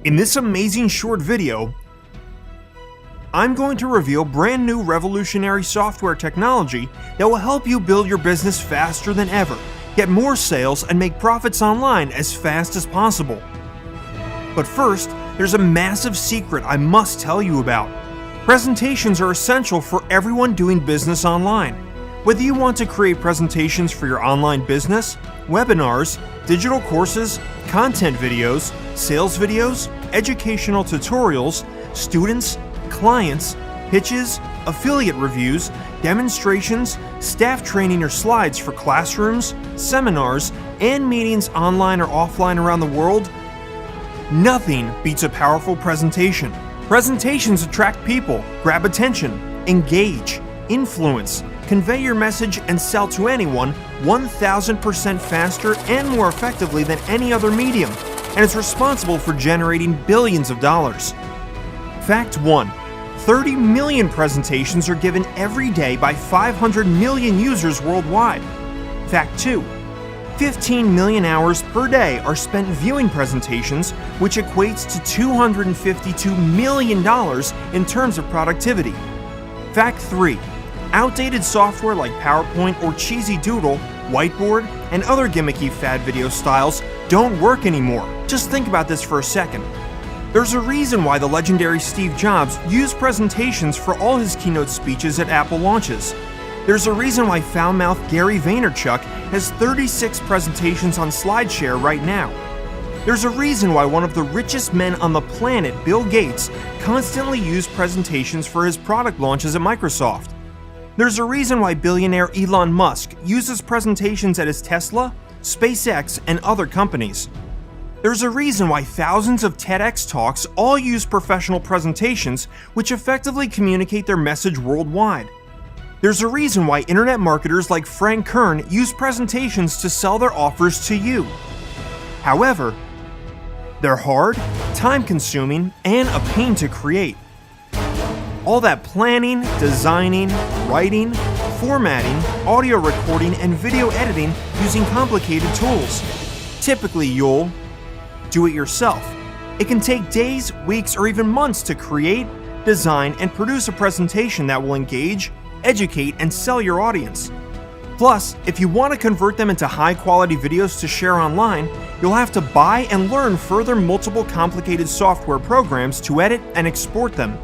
In this amazing short video, I'm going to reveal brand new revolutionary software technology that will help you build your business faster than ever, get more sales, and make profits online as fast as possible. But first, there's a massive secret I must tell you about. Presentations are essential for everyone doing business online. Whether you want to create presentations for your online business, webinars, digital courses, content videos, sales videos, educational tutorials, students, clients, pitches, affiliate reviews, demonstrations, staff training or slides for classrooms, seminars, and meetings online or offline around the world, nothing beats a powerful presentation. Presentations attract people, grab attention, engage, influence, convey your message, and sell to anyone 1,000% faster and more effectively than any other medium, and it's responsible for generating billions of dollars. Fact 1. 30 million presentations are given every day by 500 million users worldwide. Fact 2. 15 million hours per day are spent viewing presentations, which equates to $252 million in terms of productivity. Fact 3. Outdated software like PowerPoint or cheesy Doodle, Whiteboard, and other gimmicky fad video styles don't work anymore. Just think about this for a second. There's a reason why the legendary Steve Jobs used presentations for all his keynote speeches at Apple launches. There's a reason why foul-mouthed Gary Vaynerchuk has 36 presentations on SlideShare right now. There's a reason why one of the richest men on the planet, Bill Gates, constantly used presentations for his product launches at Microsoft. There's a reason why billionaire Elon Musk uses presentations at his Tesla, SpaceX, and other companies. There's a reason why thousands of TEDx talks all use professional presentations which effectively communicate their message worldwide. There's a reason why internet marketers like Frank Kern use presentations to sell their offers to you. However, they're hard, time-consuming, and a pain to create. All that planning, designing, writing, formatting, audio recording, and video editing using complicated tools. Typically, you'll do it yourself. It can take days, weeks, or even months to create, design, and produce a presentation that will engage, educate, and sell your audience. Plus, if you want to convert them into high-quality videos to share online, you'll have to buy and learn further multiple complicated software programs to edit and export them.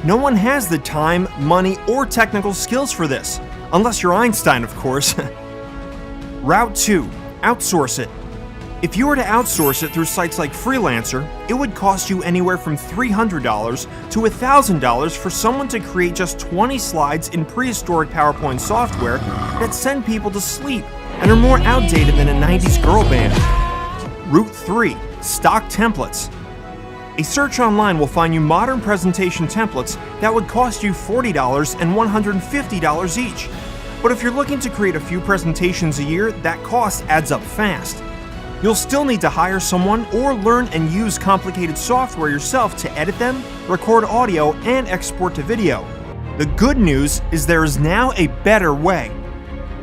No one has the time, money, or technical skills for this, unless you're Einstein, of course. Route 2. Outsource it. If you were to outsource it through sites like Freelancer, it would cost you anywhere from $300 to $1,000 for someone to create just 20 slides in prehistoric PowerPoint software that send people to sleep and are more outdated than a 90s girl band. Route 3. Stock templates. A search online will find you modern presentation templates that would cost you $40 and $150 each. But if you're looking to create a few presentations a year, that cost adds up fast. You'll still need to hire someone or learn and use complicated software yourself to edit them, record audio, and export to video. The good news is there is now a better way.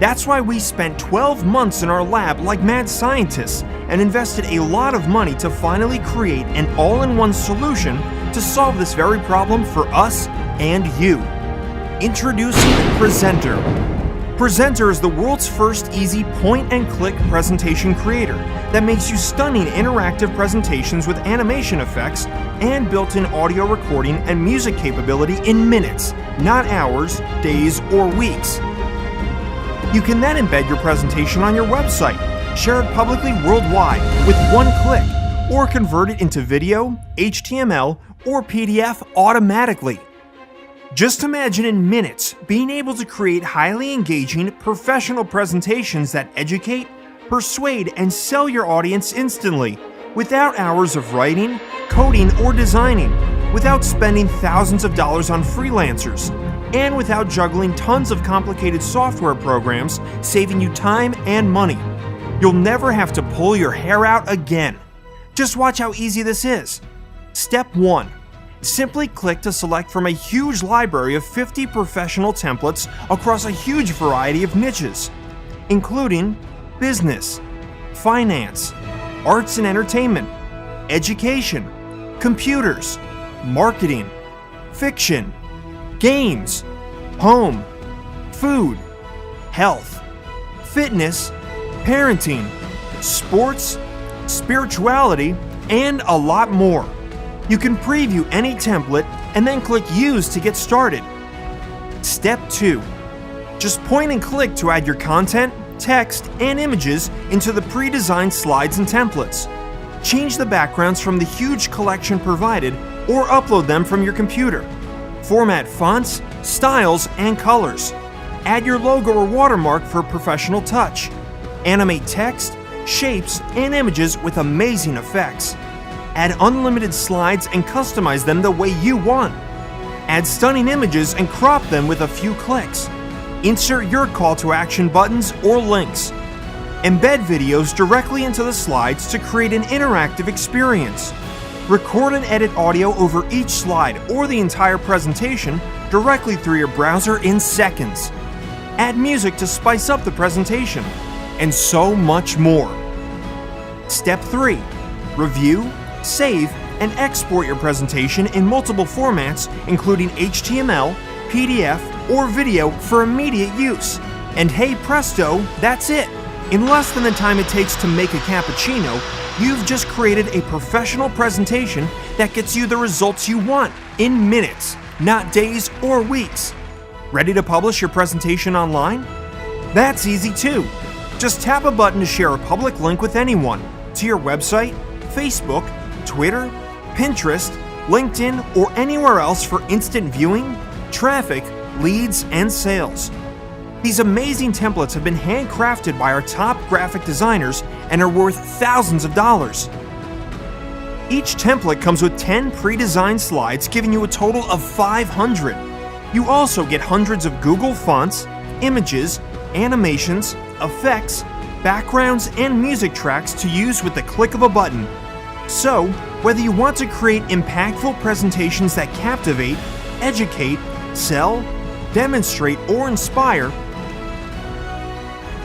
That's why we spent 12 months in our lab like mad scientists and invested a lot of money to finally create an all-in-one solution to solve this very problem for us and you. Introducing Prezentar. Prezentar is the world's first easy point-and-click presentation creator that makes you stunning interactive presentations with animation effects and built-in audio recording and music capability in minutes, not hours, days, or weeks. You can then embed your presentation on your website, share it publicly worldwide with one click, or convert it into video, HTML, or PDF automatically. Just imagine in minutes being able to create highly engaging, professional presentations that educate, persuade, and sell your audience instantly, without hours of writing, coding, or designing, without spending thousands of dollars on freelancers, and without juggling tons of complicated software programs, saving you time and money. You'll never have to pull your hair out again. Just watch how easy this is. Step 1. Simply click to select from a huge library of 50 professional templates across a huge variety of niches, including business, finance, arts and entertainment, education, computers, marketing, fiction, games, home, food, health, fitness, parenting, sports, spirituality, and a lot more. You can preview any template and then click Use to get started. Step 2. Just point and click to add your content, text, and images into the pre-designed slides and templates. Change the backgrounds from the huge collection provided or upload them from your computer. Format fonts, styles, and colors. Add your logo or watermark for professional touch. Animate text, shapes, and images with amazing effects. Add unlimited slides and customize them the way you want. Add stunning images and crop them with a few clicks. Insert your call to action buttons or links. Embed videos directly into the slides to create an interactive experience. Record and edit audio over each slide or the entire presentation directly through your browser in seconds. Add music to spice up the presentation, and so much more. Step 3. Review, save, and export your presentation in multiple formats, including HTML, PDF, or video for immediate use. And hey presto, that's it! In less than the time it takes to make a cappuccino, you've just created a professional presentation that gets you the results you want in minutes, not days or weeks. Ready to publish your presentation online? That's easy too. Just tap a button to share a public link with anyone, to your website, Facebook, Twitter, Pinterest, LinkedIn, or anywhere else for instant viewing, traffic, leads, and sales. These amazing templates have been handcrafted by our top graphic designers and are worth thousands of dollars. Each template comes with 10 pre-designed slides, giving you a total of 500. You also get hundreds of Google fonts, images, animations, effects, backgrounds, and music tracks to use with the click of a button. So, whether you want to create impactful presentations that captivate, educate, sell, demonstrate, or inspire,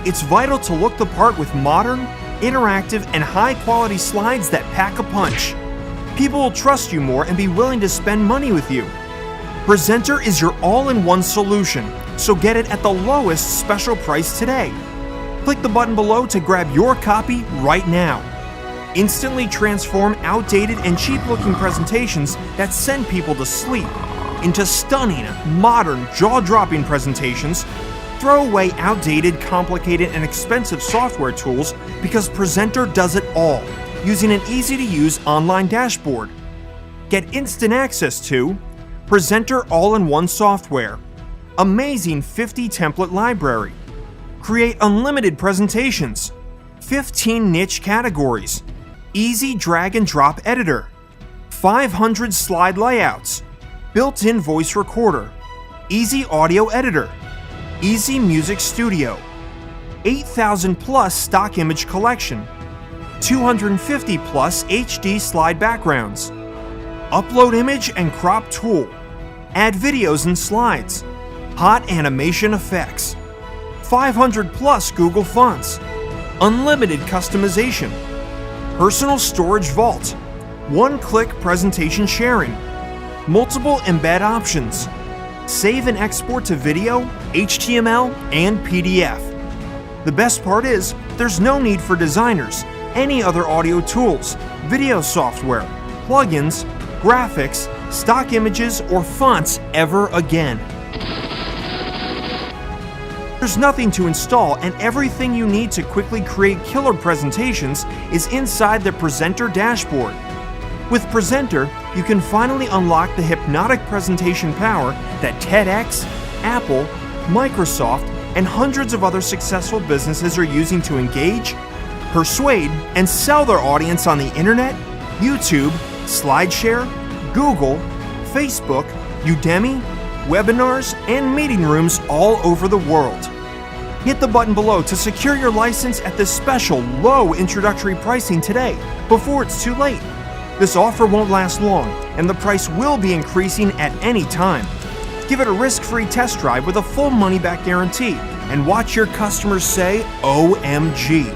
it's vital to look the part with modern, interactive, and high-quality slides that pack a punch. People will trust you more and be willing to spend money with you. Prezentar is your all-in-one solution, so get it at the lowest special price today. Click the button below to grab your copy right now. Instantly transform outdated and cheap-looking presentations that send people to sleep into stunning, modern, jaw-dropping presentations. Throw away outdated, complicated, and expensive software tools because Prezentar does it all, using an easy-to-use online dashboard. Get instant access to Prezentar all-in-one software, amazing 50 template library, create unlimited presentations, 15 niche categories, easy drag and drop editor, 500 slide layouts, built-in voice recorder, easy audio editor, easy music studio, 8,000 plus stock image collection, 250 plus HD slide backgrounds, upload image and crop tool, add videos and slides, hot animation effects, 500 plus Google fonts, unlimited customization, personal storage vault, one-click presentation sharing, multiple embed options, save and export to video, HTML, and PDF. The best part is, there's no need for designers, any other audio tools, video software, plugins, graphics, stock images, or fonts ever again. There's nothing to install, and everything you need to quickly create killer presentations is inside the Prezentar dashboard. With Prezentar, you can finally unlock the hypnotic presentation power that TEDx, Apple, Microsoft, and hundreds of other successful businesses are using to engage, persuade, and sell their audience on the internet, YouTube, SlideShare, Google, Facebook, Udemy, webinars, and meeting rooms all over the world. Hit the button below to secure your license at this special low introductory pricing today, before it's too late. This offer won't last long, and the price will be increasing at any time. Give it a risk-free test drive with a full money-back guarantee, and watch your customers say, OMG.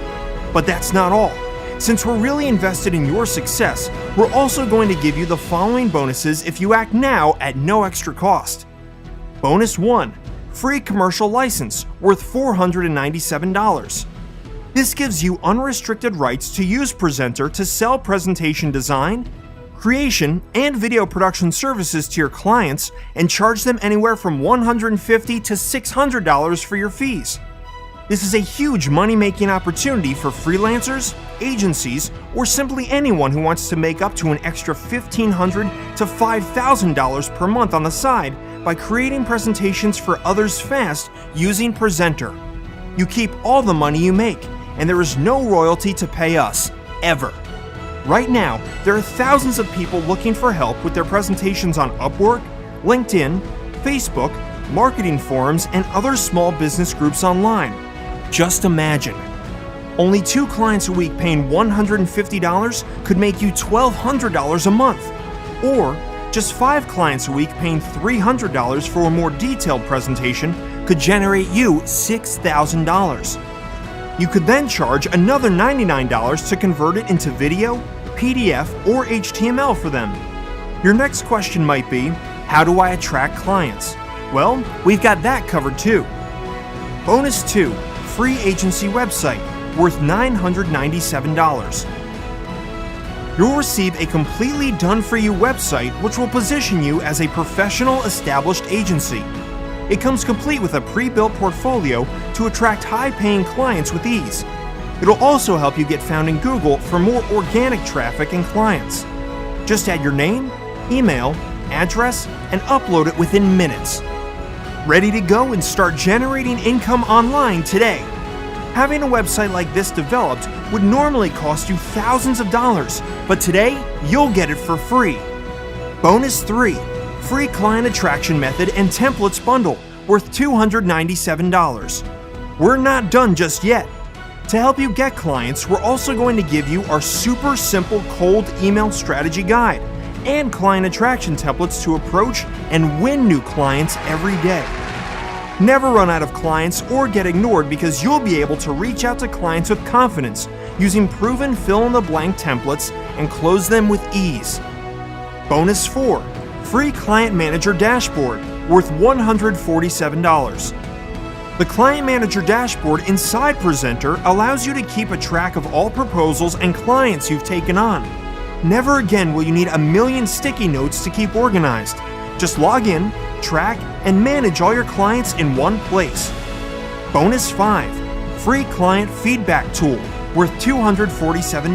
But that's not all. Since we're really invested in your success, We're also going to give you the following bonuses if you act now at no extra cost. Bonus 1. Free commercial license worth $497. This gives you unrestricted rights to use Prezentar to sell presentation design, creation, and video production services to your clients and charge them anywhere from $150 to $600 for your fees. This is a huge money-making opportunity for freelancers, agencies, or simply anyone who wants to make up to an extra $1,500 to $5,000 per month on the side by creating presentations for others fast using Prezentar. You keep all the money you make, and there is no royalty to pay us, ever. Right now, there are thousands of people looking for help with their presentations on Upwork, LinkedIn, Facebook, marketing forums, and other small business groups online. Just imagine. Only 2 clients a week paying $150 could make you $1,200 a month. Or just 5 clients a week paying $300 for a more detailed presentation could generate you $6,000. You could then charge another $99 to convert it into video, PDF, or HTML for them. Your next question might be, how do I attract clients? Well, we've got that covered too. Bonus 2. Free agency website worth $997. You'll receive a completely done-for-you website which will position you as a professional established agency. It comes complete with a pre-built portfolio to attract high-paying clients with ease. It'll also help you get found in Google for more organic traffic and clients. Just add your name, email, address, and upload it within minutes. Ready to go and start generating income online today. Having a website like this developed would normally cost you thousands of dollars, but today you'll get it for free. Bonus 3. Free client attraction method and templates bundle worth $297. We're not done just yet. To help you get clients, we're also going to give you our super simple cold email strategy guide and client attraction templates to approach and win new clients every day. Never run out of clients or get ignored because you'll be able to reach out to clients with confidence using proven fill-in-the-blank templates and close them with ease. Bonus 4. Free Client Manager Dashboard worth $147. The Client Manager Dashboard inside Prezentar allows you to keep a track of all proposals and clients you've taken on. Never again will you need a million sticky notes to keep organized. Just log in, track, and manage all your clients in one place. Bonus 5. Free Client Feedback Tool worth $247.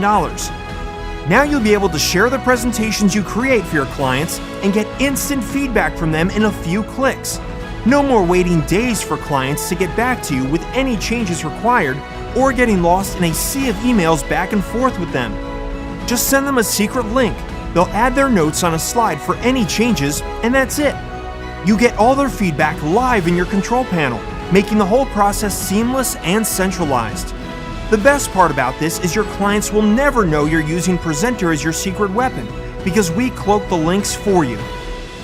Now you'll be able to share the presentations you create for your clients and get instant feedback from them in a few clicks. No more waiting days for clients to get back to you with any changes required or getting lost in a sea of emails back and forth with them. Just send them a secret link. They'll add their notes on a slide for any changes, and that's it. You get all their feedback live in your control panel, making the whole process seamless and centralized. The best part about this is your clients will never know you're using Prezentar as your secret weapon because we cloak the links for you.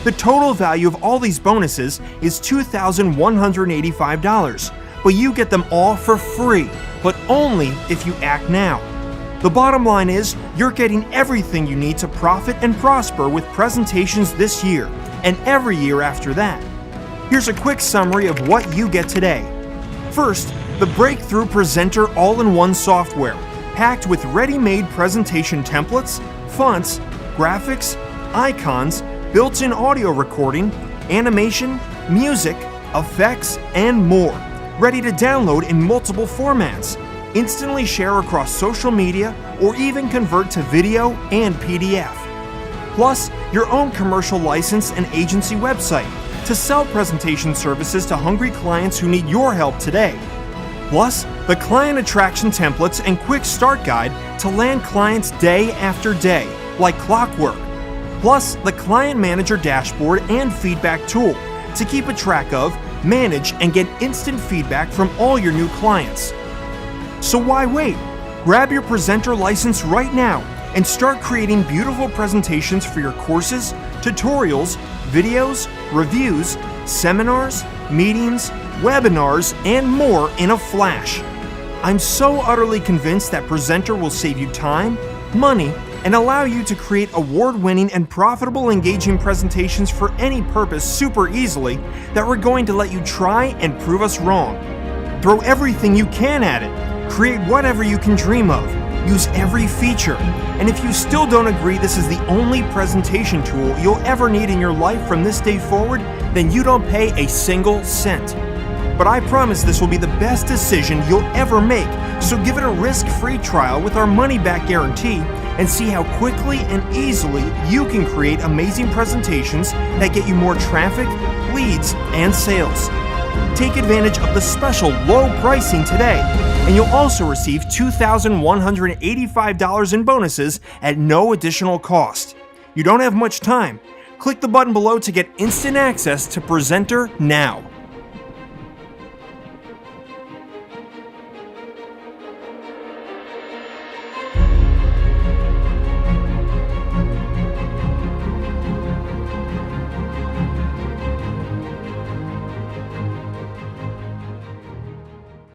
The total value of all these bonuses is $2,185, but you get them all for free, but only if you act now. The bottom line is, you're getting everything you need to profit and prosper with presentations this year, and every year after that. Here's a quick summary of what you get today. First, the breakthrough Prezentar all-in-one software, packed with ready-made presentation templates, fonts, graphics, icons, built-in audio recording, animation, music, effects, and more, ready to download in multiple formats, instantly share across social media, or even convert to video and PDF. Plus, your own commercial license and agency website to sell presentation services to hungry clients who need your help today. Plus, the client attraction templates and quick start guide to land clients day after day, like clockwork. Plus, the Client Manager Dashboard and Feedback Tool to keep a track of, manage, and get instant feedback from all your new clients. So why wait? Grab your Prezentar license right now and start creating beautiful presentations for your courses, tutorials, videos, reviews, seminars, meetings, webinars, and more in a flash. I'm so utterly convinced that Prezentar will save you time, money, and allow you to create award-winning and profitable engaging presentations for any purpose super easily that we're going to let you try and prove us wrong. Throw everything you can at it. Create whatever you can dream of. Use every feature. And if you still don't agree this is the only presentation tool you'll ever need in your life from this day forward, then you don't pay a single cent. But I promise this will be the best decision you'll ever make, so give it a risk-free trial with our money-back guarantee and see how quickly and easily you can create amazing presentations that get you more traffic, leads, and sales. Take advantage of the special low pricing today, and you'll also receive $2,185 in bonuses at no additional cost. You don't have much time. Click the button below to get instant access to Prezentar now.